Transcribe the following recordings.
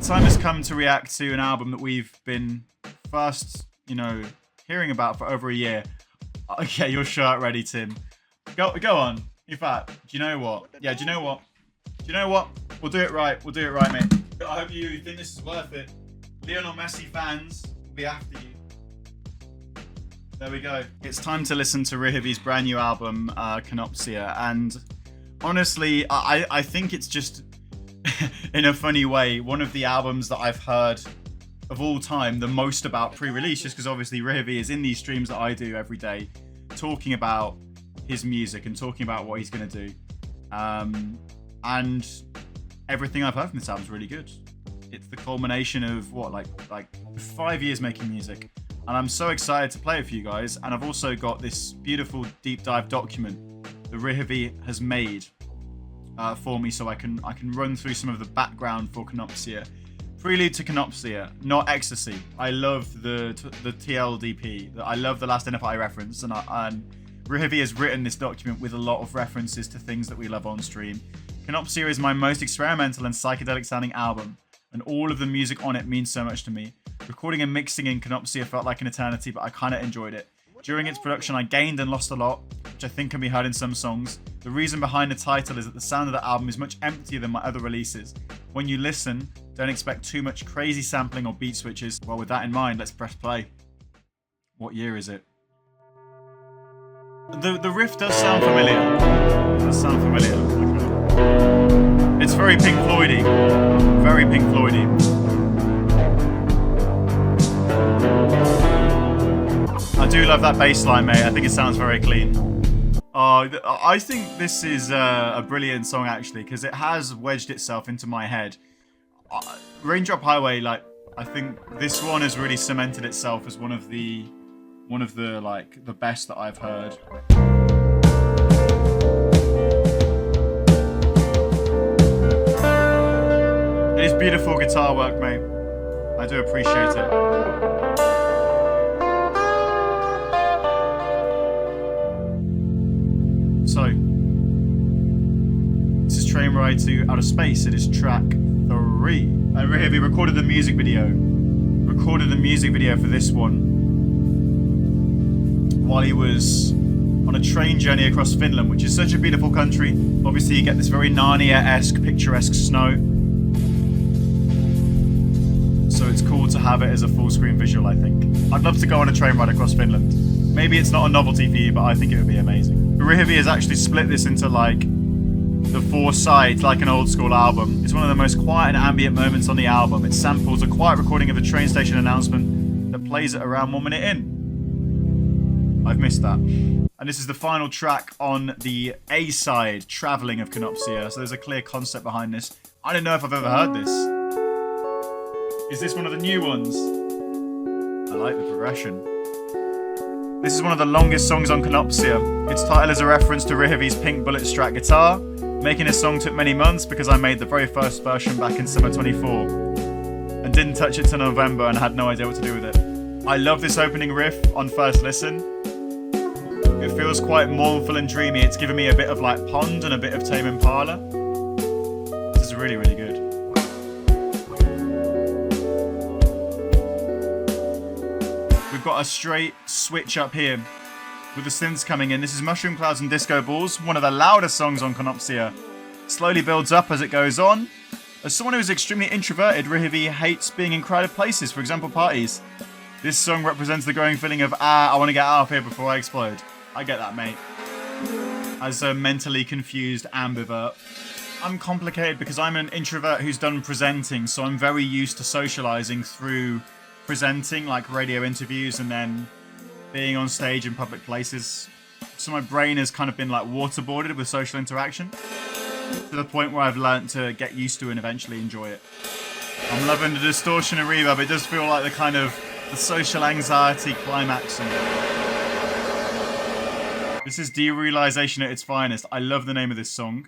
time has come to react to an album that we've been first, hearing about for over a year. Okay, your shirt ready, Tim. Go on. In fact, do you know what? Yeah, do you know what? We'll do it right. We'll do it right, mate. I hope you think this is worth it. Lionel Messi fans will be after you. There we go. It's time to listen to Rihivi's brand new album, Kenopsia. And honestly, I think it's just, in a funny way, one of the albums that I've heard of all time the most about pre-release, just because obviously Rihivi is in these streams that I do every day, talking about his music and talking about what he's going to do. And everything I've heard from this album is really good. It's the culmination of like 5 years making music. And I'm so excited to play it for you guys. And I've also got this beautiful deep dive document that Rihivi has made for me, so I can run through some of the background for Kenopsia. Prelude to Kenopsia, not Ecstasy. I love the TLDP. I love the Last NFI reference, and Rihivi has written this document with a lot of references to things that we love on stream. Kenopsia is my most experimental and psychedelic sounding album, and all of the music on it means so much to me. Recording and mixing in Kenopsia felt like an eternity, but I kind of enjoyed it. During its production, I gained and lost a lot, which I think can be heard in some songs. The reason behind the title is that the sound of the album is much emptier than my other releases. When you listen, don't expect too much crazy sampling or beat switches. Well, with that in mind, let's press play. What year is it? The riff does sound familiar. Okay. It's very Pink Floydy. Very Pink Floydy. I do love that bass line, mate. I think it sounds very clean. I think this is a brilliant song, actually, because it has wedged itself into my head. Raindrop Highway, I think this one has really cemented itself as one of the best that I've heard. It is beautiful guitar work, mate. I do appreciate it. So, this is Train Ride to Outer Space. It is track 3. And Rihivi recorded the music video. For this one while he was on a train journey across Finland, which is such a beautiful country. Obviously, you get this very Narnia-esque, picturesque snow. So it's cool to have it as a full-screen visual, I think. I'd love to go on a train ride across Finland. Maybe it's not a novelty for you, but I think it would be amazing. Rihivi has actually split this into the 4 sides, like an old school album. It's one of the most quiet and ambient moments on the album. It samples a quiet recording of a train station announcement that plays it around 1 minute in. I've missed that. And this is the final track on the A side, Travelling of Kenopsia. So there's a clear concept behind this. I don't know if I've ever heard this. Is this one of the new ones? I like the progression. This is one of the longest songs on Kenopsia. Its title is a reference to Rihivi's pink bullet Strat guitar. Making this song took many months because I made the very first version back in summer 24 and didn't touch it till November and had no idea what to do with it. I love this opening riff on first listen. It feels quite mournful and dreamy. It's giving me a bit of Pond and a bit of Tame Impala. This is really, really good. We've got a straight switch up here with the synths coming in. This is Mushroom Clouds and Disco Balls, one of the loudest songs on Kenopsia. Slowly builds up as it goes on. As someone who is extremely introverted, Rihivi hates being in crowded places, for example parties. This song represents the growing feeling of, I want to get out of here before I explode. I get that, mate. As a mentally confused ambivert. I'm complicated because I'm an introvert who's done presenting, so I'm very used to socializing through presenting, like radio interviews and then being on stage in public places. So my brain has kind of been waterboarded with social interaction to the point where I've learnt to get used to and eventually enjoy it. I'm loving the distortion and reverb. It does feel like the social anxiety climaxing. This is Derealization at its finest. I love the name of this song.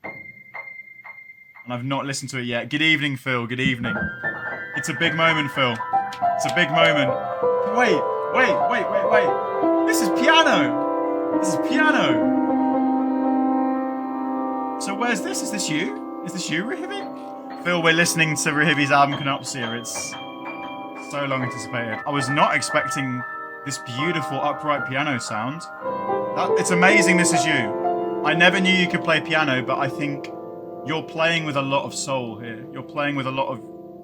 And I've not listened to it yet. Good evening, Phil. Good evening. It's a big moment, Phil. It's a big moment. Wait. This is piano. So where's this? Is this you? Is this you, Rihivi? Phil, we're listening to Rihivi's album Kenopsia. It's so long anticipated. I was not expecting this beautiful upright piano sound. It's amazing this is you. I never knew you could play piano, but I think you're playing with a lot of soul here. You're playing with a lot of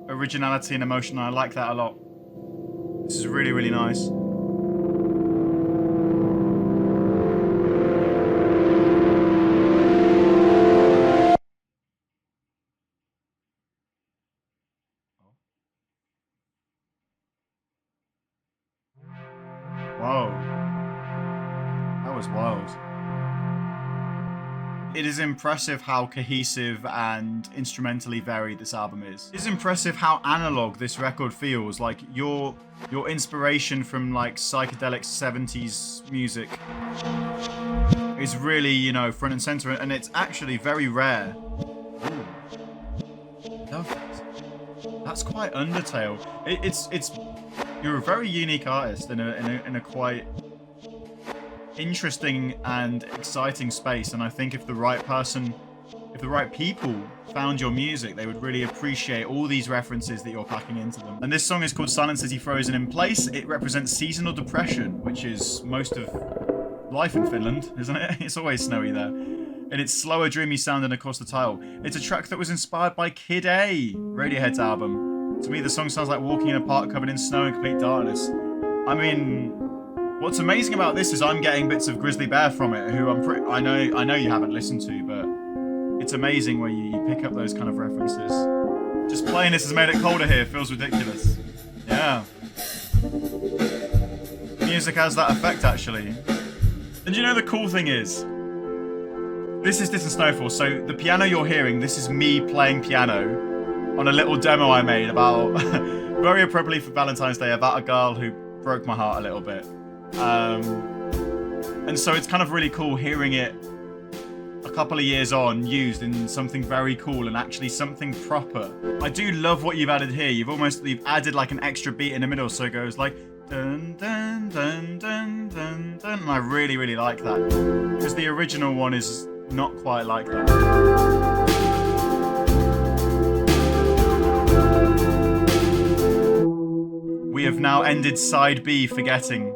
originality and emotion, and I like that a lot. This is really, really nice. Whoa. That was wild. It is impressive how cohesive and instrumentally varied this album is. It's impressive how analog this record feels. Like your inspiration from like psychedelic 70s music is really, you know, front and center, and it's actually very rare. Ooh. Love it. That's quite Undertale. It's you're a very unique artist in a quite interesting and exciting space, and I think if the right people found your music, they would really appreciate all these references that you're packing into them. And this song is called Silent City Frozen in Place. It represents seasonal depression, which is most of life in Finland, isn't it? It's always snowy there. And it's slower, dreamy sounding across the title. It's a track that was inspired by Kid A, Radiohead's album. To me, the song sounds like walking in a park covered in snow and complete darkness. I mean, what's amazing about this is I'm getting bits of Grizzly Bear from it, who I know you haven't listened to, but it's amazing where you pick up those kind of references. Just playing this has made it colder here. Feels ridiculous. Yeah. Music has that effect, actually. And you know the cool thing is, this is Distant Snowfall, so the piano you're hearing, this is me playing piano on a little demo I made about, very appropriately for Valentine's Day, about a girl who broke my heart a little bit. And so it's kind of really cool hearing it a couple of years on, used in something very cool and actually something proper. I do love what you've added here. You've added like an extra beat in the middle, so it goes like dun dun dun dun dun dun, and I really, really like that, because the original one is not quite like that. We have now ended side B, Forgetting.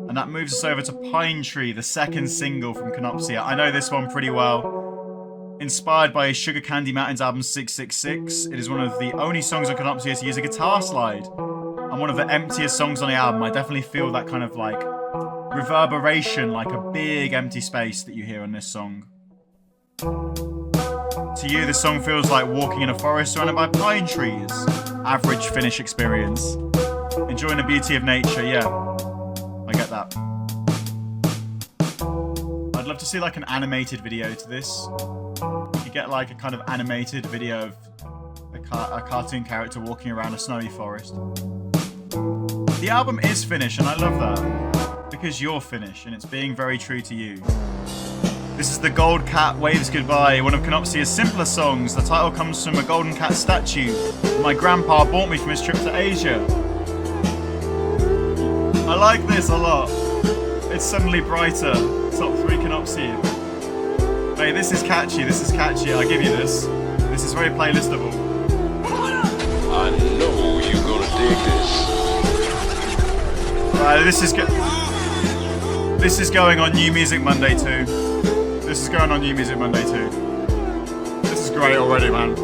And that moves us over to Pine Tree, the second single from Kenopsia. I know this one pretty well. Inspired by Sugar Candy Mountain's album 666, it is one of the only songs on Kenopsia to use a guitar slide. And one of the emptiest songs on the album. I definitely feel that kind of like reverberation, like a big empty space that you hear on this song. To you, this song feels like walking in a forest surrounded by pine trees. Average Finnish experience. Enjoying the beauty of nature, yeah. I get that. I'd love to see like an animated video to this. You get like a kind of animated video of a cartoon character walking around a snowy forest. The album is Finnish, and I love that. Because you're Finnish, and it's being very true to you. This is The Gold Cat Waves Goodbye, one of Kenopsia's simpler songs. The title comes from a golden cat statue my grandpa bought me from his trip to Asia. I like this a lot. It's suddenly brighter. Top 3 Kenopsia. Hey, this is catchy, I give you this. This is very playlistable. I know you're gonna dig this. Right, this is going on New Music Monday too. This is going on New Music Monday too. This is great already, man.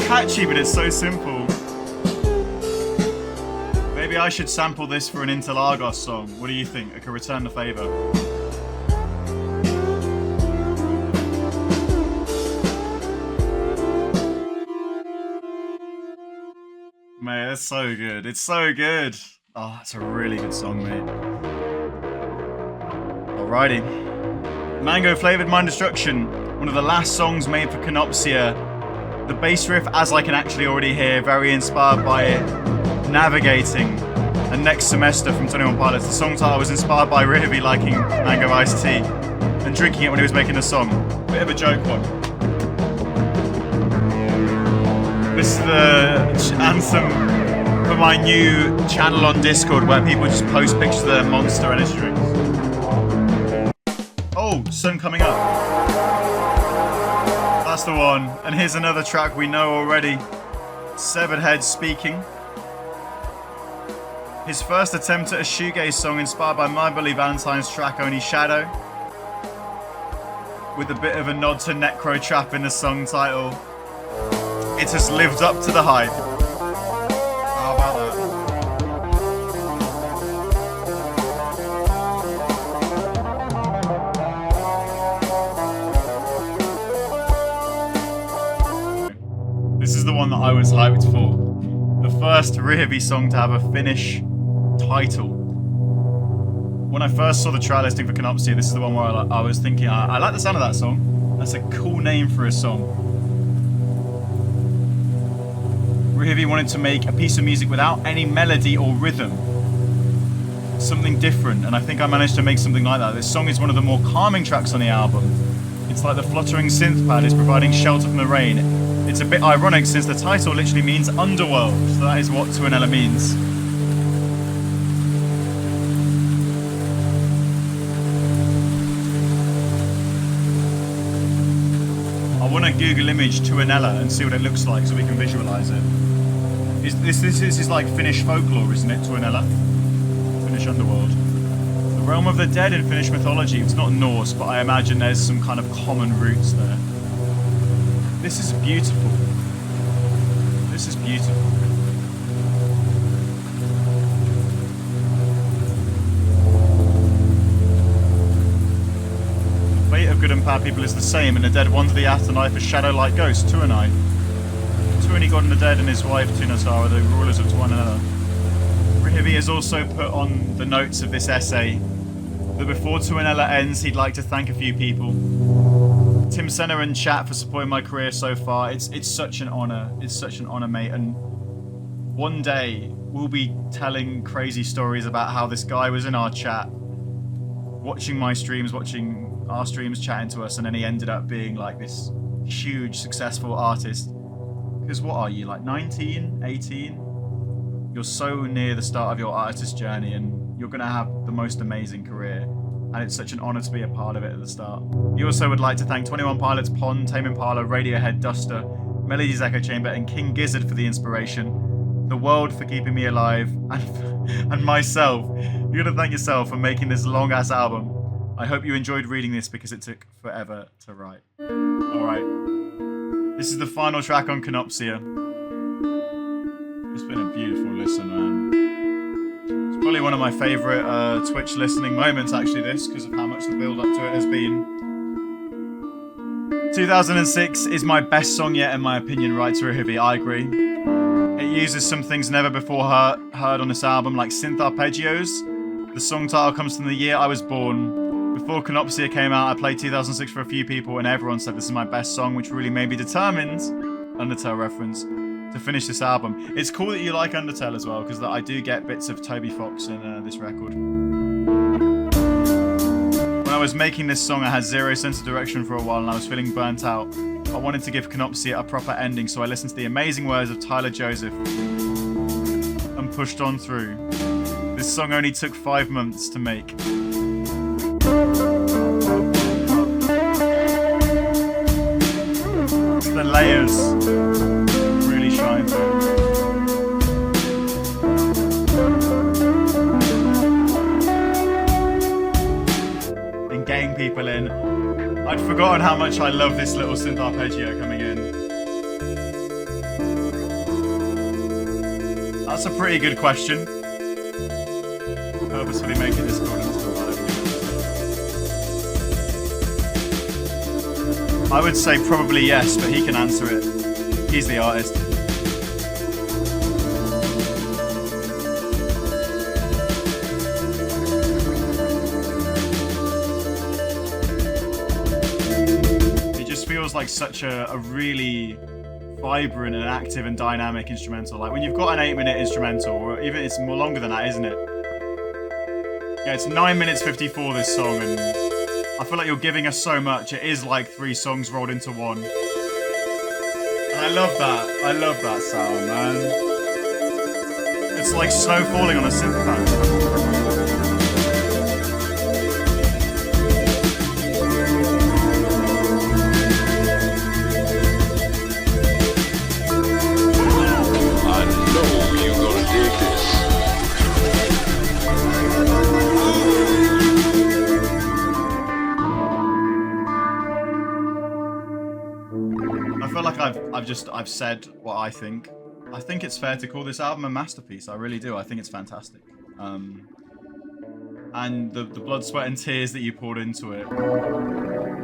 Catchy, but it's so simple. Maybe I should sample this for an Interlagos song. What do you think? I could return the favour. Man, it's so good. It's so good. Oh, it's a really good song, mate. Alrighty. Mango Flavoured Mind Destruction. One of the last songs made for Kenopsia. The bass riff, as I can actually already hear, very inspired by it. Navigating. And Next Semester from 21 Pilots. The song title was inspired by Rihivi liking mango iced tea and drinking it when he was making the song. Bit of a joke one. This is the anthem for my new channel on Discord where people just post pictures of their Monster energy drinks. Oh, sun coming up. That's the one. And here's another track we know already. Severed Head Speaking. His first attempt at a shoegaze song inspired by My Bully Valentine's track Only Shadow. With a bit of a nod to Necro Trap in the song title. It has lived up to the hype. How about that? This is the one that I was hyped for. The first Rihivi song to have a Finnish title. When I first saw the trial listing for Kenopsia, this is the one where I was thinking, I like the sound of that song. That's a cool name for a song. Rihivi wanted to make a piece of music without any melody or rhythm. Something different, and I think I managed to make something like that. This song is one of the more calming tracks on the album. It's like the fluttering synth pad is providing shelter from the rain. It's a bit ironic since the title literally means underworld, so that is what Tuonela means. I want to Google image Tuonela and see what it looks like so we can visualize it. This is like Finnish folklore, isn't it, Tuonela? Finnish underworld. The realm of the dead in Finnish mythology. It's not Norse, but I imagine there's some kind of common roots there. This is beautiful. This is beautiful. The fate of good and bad people is the same, and the dead wander the afterlife as shadow-like ghosts, Tuonai. Tuoni, god and the dead, and his wife Tunasar are the rulers of Tuonela. Rihivi has also put on the notes of this essay that before Tuonela ends, he'd like to thank a few people. Tim Senna and chat for supporting my career so far. It's such an honor. It's such an honor, mate. And one day we'll be telling crazy stories about how this guy was in our chat, watching my streams, watching our streams, chatting to us, and then he ended up being like this huge, successful artist. Because what are you, like 19, 18? You're so near the start of your artist journey and you're going to have the most amazing career. And it's such an honor to be a part of it at the start. He also would like to thank 21 Pilots, Pond, Tame Impala, Radiohead, Duster, Melody's Echo Chamber, and King Gizzard for the inspiration, the world for keeping me alive, and myself. You gotta thank yourself for making this long-ass album. I hope you enjoyed reading this because it took forever to write. Alright. This is the final track on Kenopsia. It's been a beautiful listen, man. It's probably one of my favourite Twitch listening moments, actually, this, because of how much the build-up to it has been. 2006 is my best song yet, in my opinion, writes Rihivi. I agree. It uses some things never before heard on this album, like synth arpeggios. The song title comes from the year I was born. Before Kenopsia came out, I played 2006 for a few people, and everyone said this is my best song, which really made me determined, Undertale reference, to finish this album. It's cool that you like Undertale as well, because I do get bits of Toby Fox in this record. When I was making this song, I had zero sense of direction for a while, and I was feeling burnt out. I wanted to give Kenopsia a proper ending, so I listened to the amazing words of Tyler Joseph and pushed on through. This song only took 5 months to make. The layers really shine through. And getting people in. I'd forgotten how much I love this little synth arpeggio coming in. That's a pretty good question. Purposefully making this chord into a vibe. I would say probably yes, but he can answer it. He's the artist. It just feels like such a really vibrant and active and dynamic instrumental. Like when you've got an 8-minute instrumental, or even it's more longer than that, isn't it? Yeah, it's 9 minutes 54 this song, and I feel like you're giving us so much. It is like 3 songs rolled into one. I love that. I love that sound, man. It's like snow falling on a synth pad. I know you're gonna dig this. I feel like I've said what I think. I think it's fair to call this album a masterpiece. I really do. I think it's fantastic. And the blood, sweat, and tears that you poured into it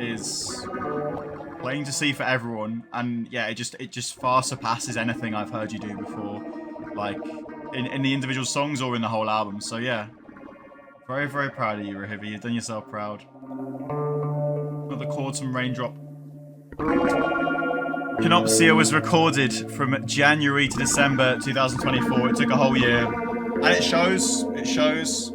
is plain to see for everyone. And yeah, it just far surpasses anything I've heard you do before, like in the individual songs or in the whole album. So yeah, very, very proud of you, Rihivi. You've done yourself proud. Got the chords from Raindrop. Kenopsia was recorded from January to December 2024. It took a whole year. And it shows. It shows.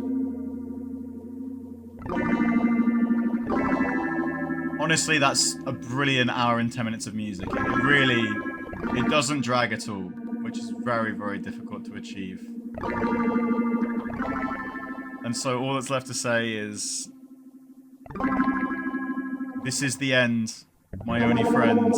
Honestly, that's a brilliant hour and 10 minutes of music. It doesn't drag at all, which is very, very difficult to achieve. And so all that's left to say is, this is the end, my only friend.